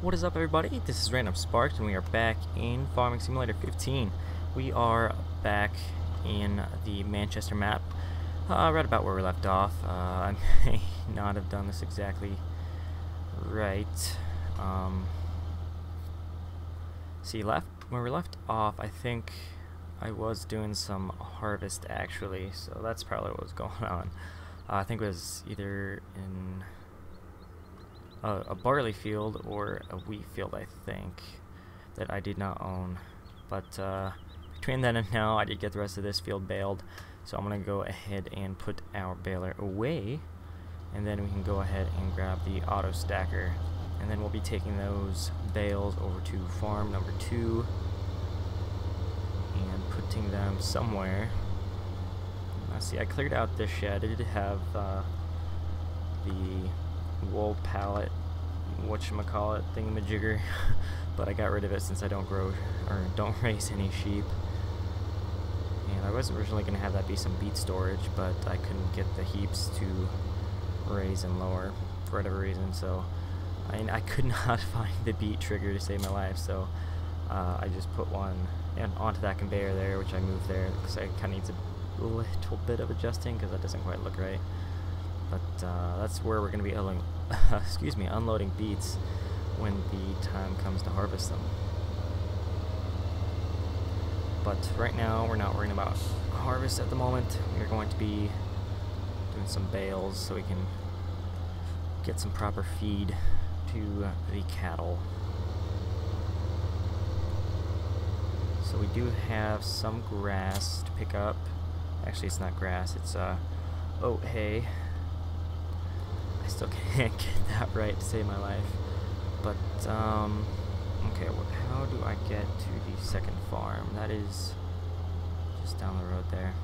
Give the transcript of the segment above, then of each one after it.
What is up, everybody? This is Random Sparks, and we are back in Farming Simulator 15. We are back in the Manchester map, right about where we left off. I may not have done this exactly right. See, where we left off, I think I was doing some harvest actually, so that's probably what was going on. I think it was either in a barley field or a wheat field, I think, that I did not own. But between then and now, I did get the rest of this field baled, so I'm going to go ahead and put our baler away, and then we can go ahead and grab the auto stacker, and then we'll be taking those bales over to farm number 2 and putting them somewhere. Let's see, I cleared out this shed. It did have the wool pallet, whatchamacallit, thingamajigger, but I got rid of it since I don't raise any sheep. And I was originally going to have that be some beet storage, but I couldn't get the heaps to raise and lower for whatever reason, so I could not find the beet trigger to save my life, so I just put one onto that conveyor there, which I moved there because it kind of needs a little bit of adjusting because that doesn't quite look right. But that's where we're going to be unloading beets when the time comes to harvest them. But right now, we're not worrying about harvest at the moment. We're going to be doing some bales so we can get some proper feed to the cattle. So we do have some grass to pick up. Actually, it's not grass, it's oat hay. I still can't get that right to save my life. But, okay, how do I get to the second farm? That is just down the road there.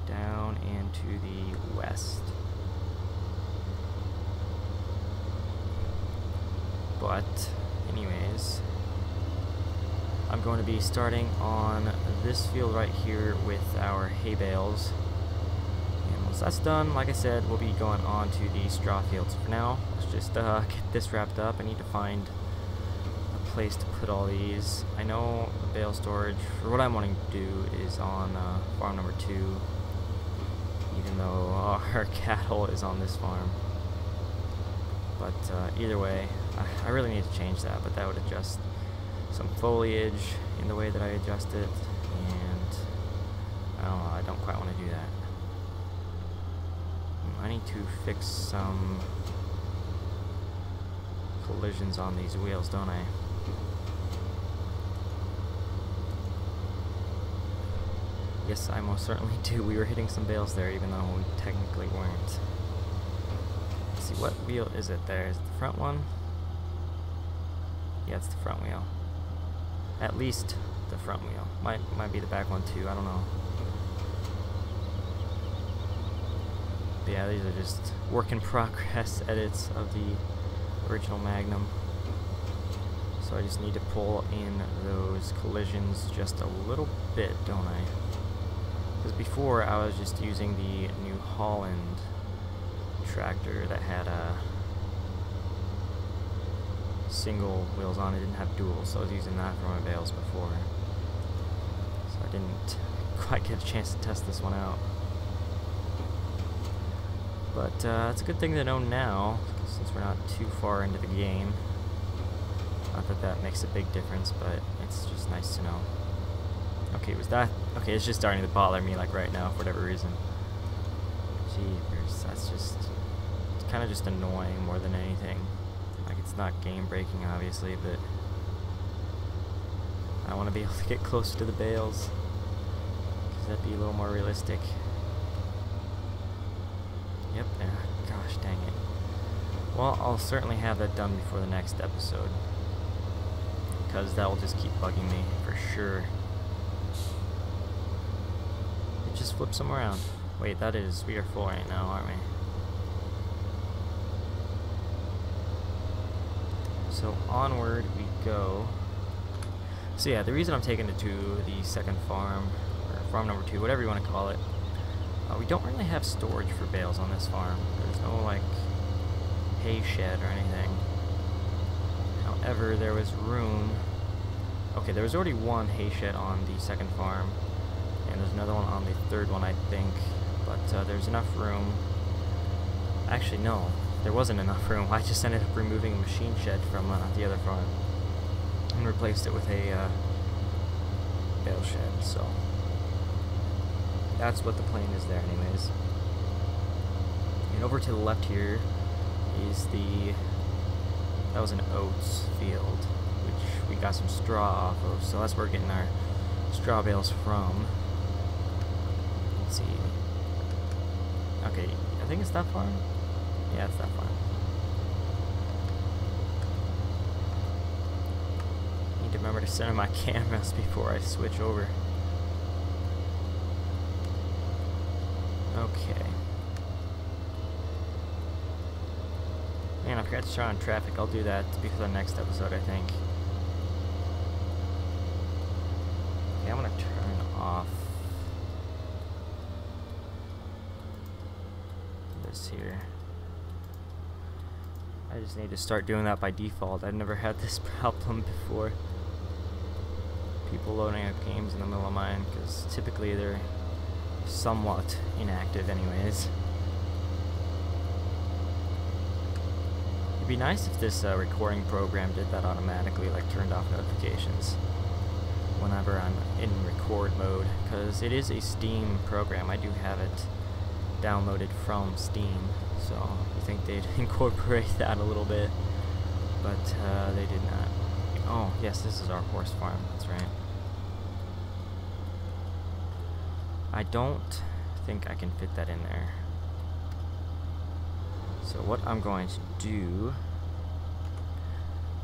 Down and to the west. But, anyways, I'm going to be starting on this field right here with our hay bales. And once that's done, like I said, we'll be going on to the straw fields. For now, let's just get this wrapped up. I need to find a place to put all these. I know the bale storage, for what I'm wanting to do, is on farm number 2, even though our cattle is on this farm. But either way, I really need to change that, but that would adjust some foliage in the way that I adjust it, and I don't know, I don't quite want to do that. I need to fix some collisions on these wheels, don't I? Yes, I most certainly do. We were hitting some bales there, even though we technically weren't. Let's see, what wheel is it there? Is it the front one? Yeah, it's the front wheel. At least the front wheel. Might be the back one too, I don't know. But yeah, these are just work in progress edits of the original Magnum. So I just need to pull in those collisions just a little bit, don't I? Because before I was just using the New Holland tractor that had single wheels on it, didn't have dual, so I was using that for my bales before. So I didn't quite get a chance to test this one out. But it's a good thing to know now, since we're not too far into the game. Not that that makes a big difference, but it's just nice to know. Okay, okay, it's just starting to bother me like right now for whatever reason. Jeepers, it's kind of just annoying more than anything. Like, it's not game breaking obviously, but I want to be able to get closer to the bales, because that'd be a little more realistic. Yep, gosh dang it. Well, I'll certainly have that done before the next episode, because that will just keep bugging me for sure. It just flips them around. Wait, we are full right now, aren't we? So onward we go. So yeah, the reason I'm taking it to the second farm, or farm number 2, whatever you want to call it, we don't really have storage for bales on this farm. There's no like hay shed or anything. ever there was room. Okay, there was already one hay shed on the second farm, and there's another one on the third one, I think. But there's enough room. Actually, no, there wasn't enough room. I just ended up removing a machine shed from the other farm and replaced it with a bale shed. So that's what the plan is there, anyways. And over to the left here is that was an oats field, which we got some straw off of, so that's where we're getting our straw bales from. Let's see. Okay, I think it's that farm. Yeah, it's that farm. Need to remember to center my cameras before I switch over. Okay. Man, I forgot to turn on traffic. I'll do that before the next episode, I think. Okay, I'm gonna turn off this here. I just need to start doing that by default. I've never had this problem before. People loading up games in the middle of mine, because typically they're somewhat inactive anyways. It'd be nice if this recording program did that automatically, like turned off notifications whenever I'm in record mode, because it is a Steam program. I do have it downloaded from Steam, so I think they'd incorporate that a little bit, but they did not. Oh, yes, this is our horse farm, that's right. I don't think I can fit that in there. So what I'm going to do,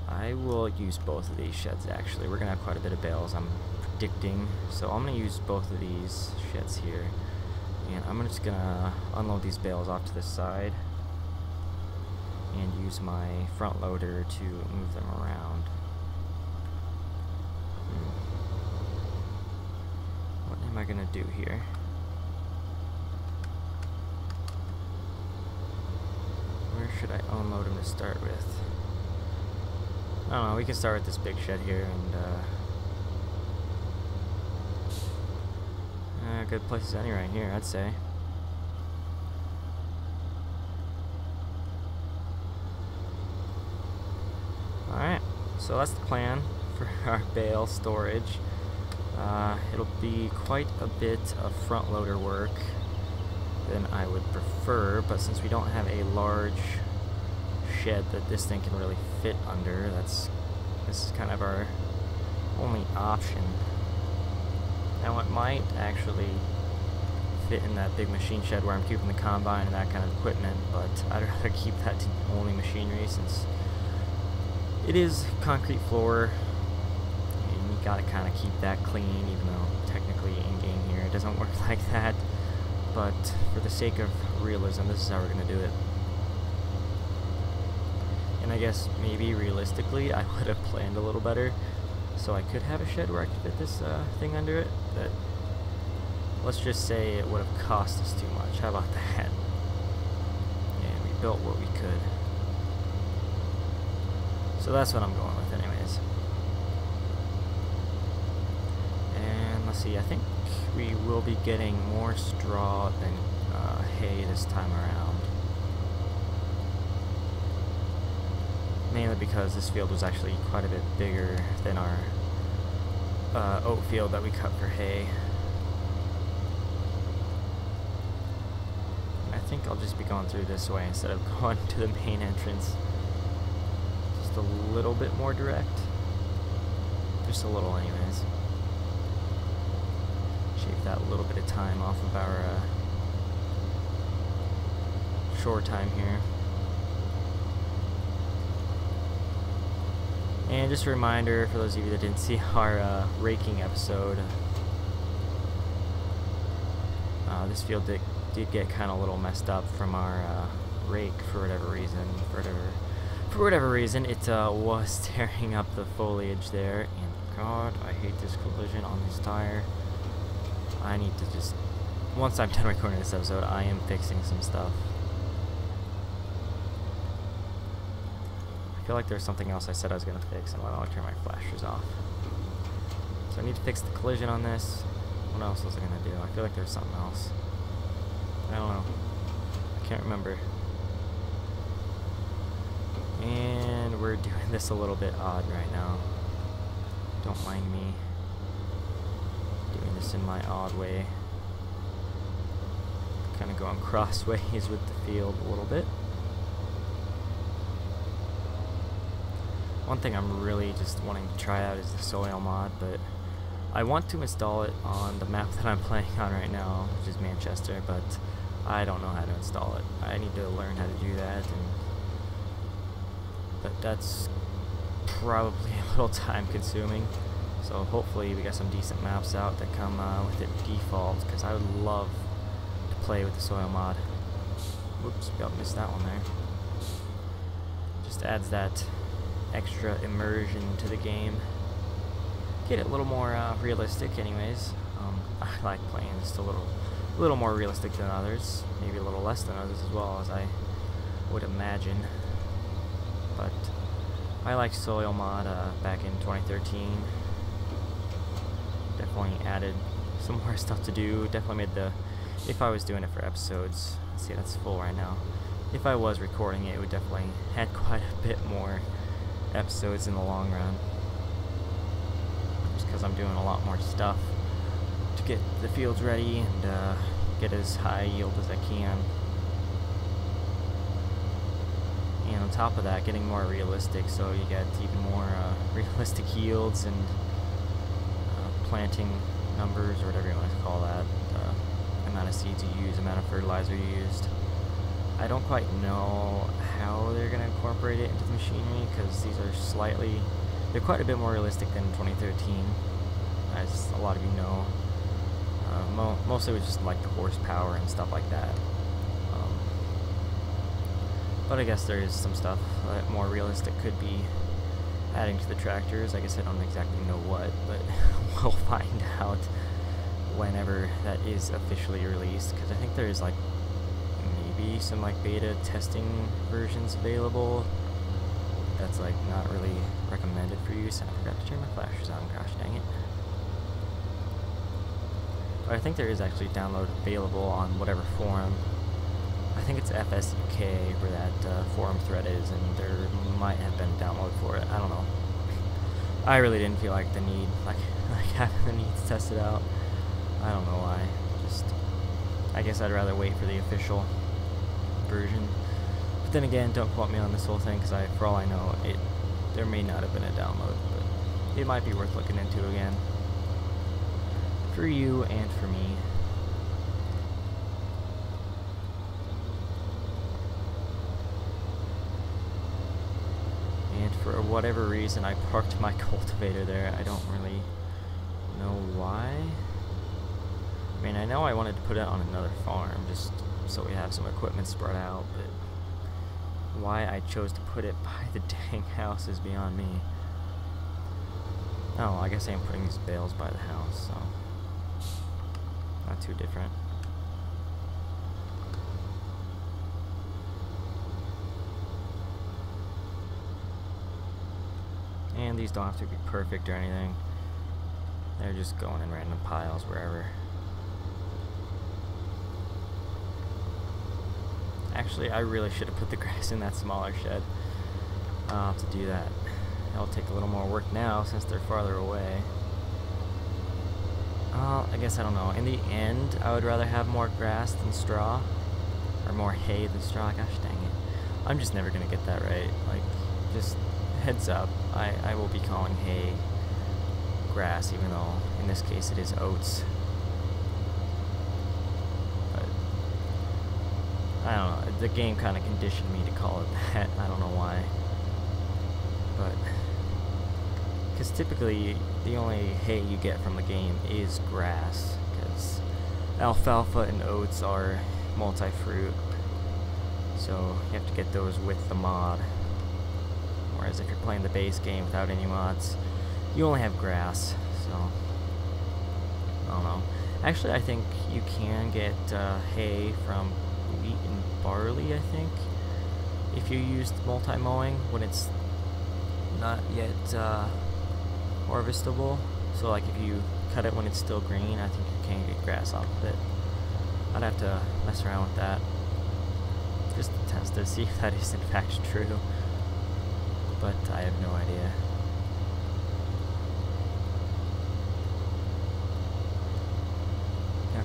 I will use both of these sheds actually. We're going to have quite a bit of bales, I'm predicting. So I'm going to use both of these sheds here. And I'm just going to unload these bales off to the side and use my front loader to move them around. What am I going to do here? Where should I unload them to start with? I don't know, we can start with this big shed here, and good place as any right here, I'd say. Alright, so that's the plan for our bale storage. It'll be quite a bit of front loader work than I would prefer, but since we don't have a large shed that this thing can really fit under, this is kind of our only option. Now it might actually fit in that big machine shed where I'm keeping the combine and that kind of equipment, but I'd rather keep that to only machinery since it is concrete floor and you gotta kind of keep that clean, even though technically in game here it doesn't work like that. But for the sake of realism, this is how we're going to do it. And I guess maybe realistically I would have planned a little better, so I could have a shed where I could fit this thing under it, but let's just say it would have cost us too much. How about that? And we built what we could. So that's what I'm going with anyways. And let's see, I think we will be getting more straw than hay this time around. Mainly because this field was actually quite a bit bigger than our oat field that we cut for hay. And I think I'll just be going through this way instead of going to the main entrance. Just a little bit more direct. Just a little anyways. Shave that little bit of time off of our shore time here. And just a reminder for those of you that didn't see our raking episode, this field did get kind of a little messed up from our rake for whatever reason. For whatever reason, it was tearing up the foliage there. And God, I hate this collision on this tire. I need to just, once I'm done recording this episode, I am fixing some stuff. feel like there's something else I said I was going to fix, and I'll turn my flashers off. So I need to fix the collision on this. What else was I going to do? I feel like there's something else. I don't know. I can't remember. And we're doing this a little bit odd right now. Don't mind me doing this in my odd way. Kind of going crossways with the field a little bit. One thing I'm really just wanting to try out is the soil mod, but I want to install it on the map that I'm playing on right now, which is Manchester, but I don't know how to install it. I need to learn how to do that, but that's probably a little time consuming. So hopefully we got some decent maps out that come with it default, because I would love to play with the soil mod. Whoops, we missed that one there. Just adds that extra immersion to the game. Get it a little more realistic anyways. I like playing just a little more realistic than others, maybe a little less than others as well, as I would imagine. But I liked soil mod back in 2013. Definitely added some more stuff to do. Definitely made the, if I was doing it for episodes, let's see, that's full right now. If I was recording it, it would definitely add quite a bit more episodes in the long run. Just because I'm doing a lot more stuff to get the fields ready and get as high yield as I can. And on top of that, getting more realistic, so you get even more realistic yields and planting numbers, or whatever you want to call that, amount of seeds you use, amount of fertilizer you used. I don't quite know how they're going to incorporate it into the machinery, because these are they're quite a bit more realistic than 2013, as a lot of you know. Mostly it was just like the horsepower and stuff like that. But I guess there is some stuff that more realistic could be adding to the tractors. I guess I don't exactly know what, but we'll find out whenever that is officially released, because I think there is like maybe some like beta testing versions available that's like not really recommended for use. I forgot to turn my flashers on, gosh dang it. But I think there is actually download available on whatever forum. I think it's FS15 where that forum thread is, and there might have been a download for it. I don't know. I really didn't feel like the need, like having the need to test it out. I don't know why. Just, I guess I'd rather wait for the official version. But then again, don't quote me on this whole thing, because for all I know, there may not have been a download, but it might be worth looking into again. For you and for me. And for whatever reason, I parked my cultivator there. I don't really know why. I mean, I know I wanted to put it on another farm, just so we have some equipment spread out, but why I chose to put it by the dang house is beyond me. Oh, I guess I am putting these bales by the house, so not too different. And these don't have to be perfect or anything. They're just going in random piles wherever. Actually, I really should have put the grass in that smaller shed. I'll have to do that. It'll take a little more work now since they're farther away. I guess I don't know. In the end, I would rather have more grass than straw. Or more hay than straw. Gosh dang it. I'm just never going to get that right. Like, just heads up. I will be calling hay grass, even though in this case it is oats. But I don't know. The game kind of conditioned me to call it that. I don't know why. But because typically the only hay you get from the game is grass, because alfalfa and oats are multi-fruit, so you have to get those with the mod. Whereas if you're playing the base game without any mods, you only have grass. So I don't know. Actually, I think you can get hay from wheat and barley, I think, if you used multi-mowing, when it's not yet harvestable. So like if you cut it when it's still green, I think you can't get grass off of it. I'd have to mess around with that just to test to see if that is in fact true, but I have no idea.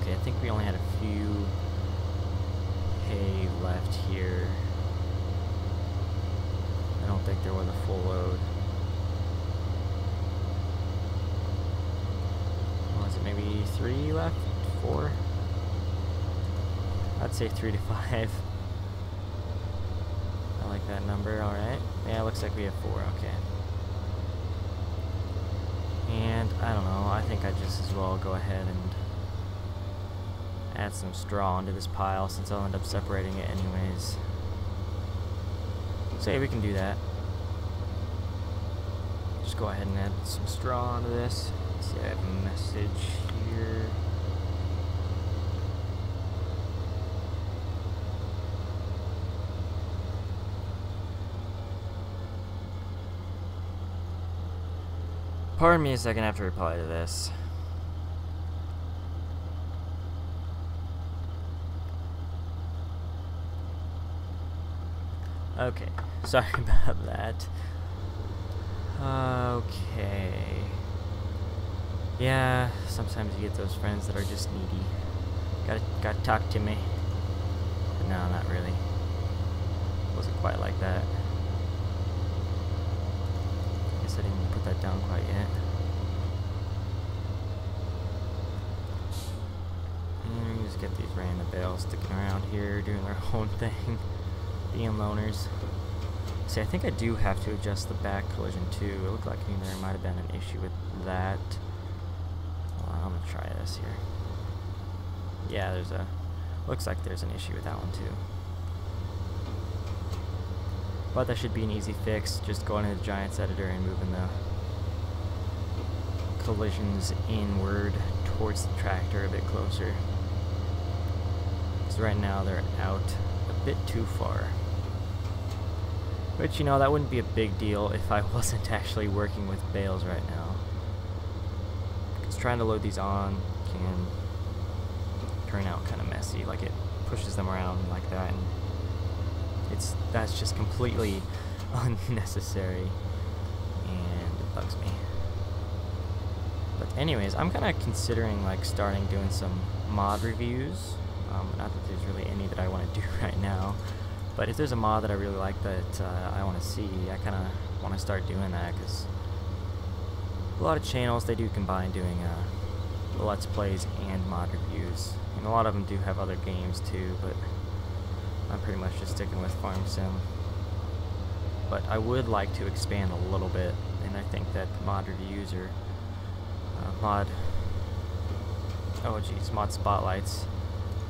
Okay, I think we only had a few hay left here. I don't think there was a full load. Was it maybe 3 left? 4? I'd say 3 to 5. I like that number, alright. Yeah, it looks like we have 4, okay. And, I don't know, I think I'd just as well go ahead and add some straw into this pile since I'll end up separating it anyways. So yeah, we can do that. Just go ahead and add some straw onto this. Let's see, I have a message here. Pardon me a second, I have to reply to this. Okay, sorry about that. Okay. Yeah, sometimes you get those friends that are just needy. Gotta talk to me. But no, not really. Wasn't quite like that. Guess I didn't put that down quite yet. And we just get these random bales sticking around here doing their own thing. Being loners. See, I think I do have to adjust the back collision too. It looked like there might have been an issue with that. Hold on, I'm gonna try this here. Yeah, looks like there's an issue with that one too. But that should be an easy fix. Just going into the Giants editor and moving the collisions inward towards the tractor a bit closer. Because right now they're out a bit too far. Which, you know, that wouldn't be a big deal if I wasn't actually working with bales right now. Because trying to load these on can turn out kind of messy. Like, it pushes them around like that, and that's just completely unnecessary, and it bugs me. But anyways, I'm kind of considering, like, starting doing some mod reviews. Not that there's really any that I want to do right now. But if there's a mod that I really like that I want to see, I kind of want to start doing that, because a lot of channels, they do combine doing Let's Plays and mod reviews. And a lot of them do have other games too, but I'm pretty much just sticking with Farm Sim. But I would like to expand a little bit, and I think that mod reviews or mod spotlights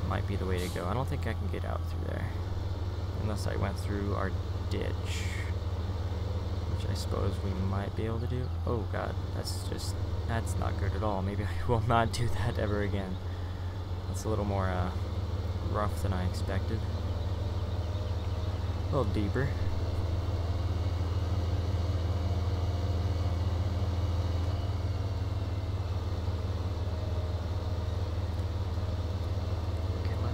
might be the way to go. I don't think I can get out through there. Unless I went through our ditch, which I suppose we might be able to do. Oh god, that's not good at all. Maybe I will not do that ever again. That's a little more rough than I expected. A little deeper.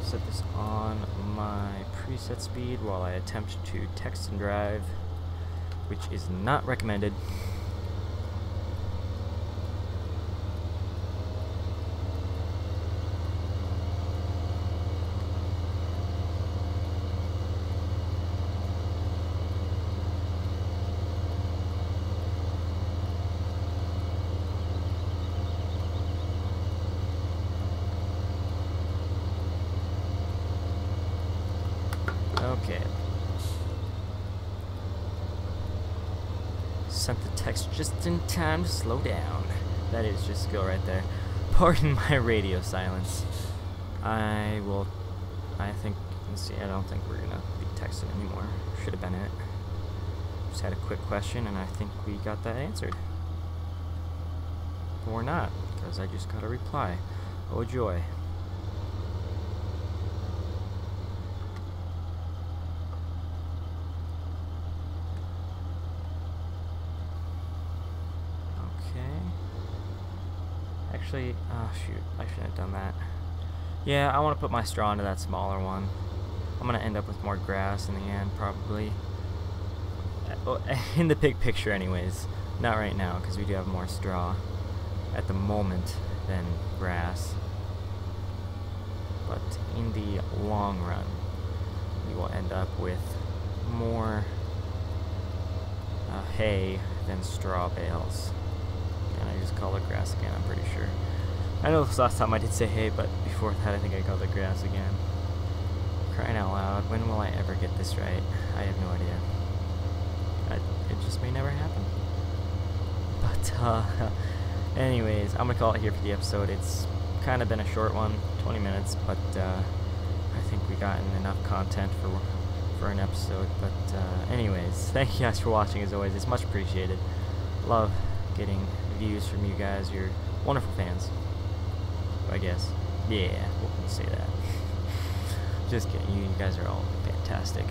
Set this on my preset speed while I attempt to text and drive, which is not recommended. Okay. Sent the text just in time to slow down. That is just skill right there. Pardon my radio silence. I think, let's see, I don't think we're gonna be texting anymore. Should have been it. Just had a quick question and I think we got that answered. Or not, because I just got a reply. Oh joy. Actually, oh shoot, I shouldn't have done that. Yeah, I want to put my straw into that smaller one. I'm going to end up with more grass in the end, probably. In the big picture anyways. Not right now, because we do have more straw at the moment than grass. But in the long run, we will end up with more hay than straw bales. And I just call it grass again, I'm pretty sure. I know this last time I did say hay, but before that I think I called it grass again. Crying out loud, when will I ever get this right? I have no idea. It just may never happen. But, anyways, I'm gonna call it here for the episode. It's kind of been a short one, 20 minutes, but I think we gotten enough content for an episode. But anyways, thank you guys for watching as always. It's much appreciated. Love getting views from you guys. You're wonderful fans, I guess. Yeah, we'll say that. Just kidding. You guys are all fantastic.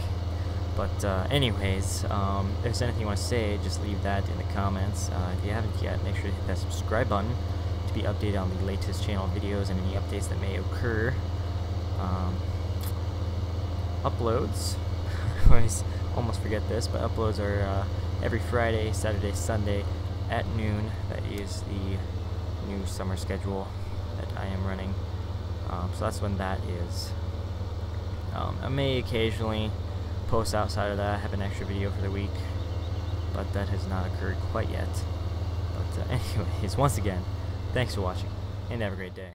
But anyways, if there's anything you want to say, just leave that in the comments. If you haven't yet, make sure to hit that subscribe button to be updated on the latest channel videos and any updates that may occur. Uploads. I always almost forget this, but uploads are every Friday, Saturday, Sunday at noon. That is the new summer schedule that I am running. So that's when that is. I may occasionally post outside of that, have an extra video for the week, but that has not occurred quite yet. But anyways, once again, thanks for watching, and have a great day.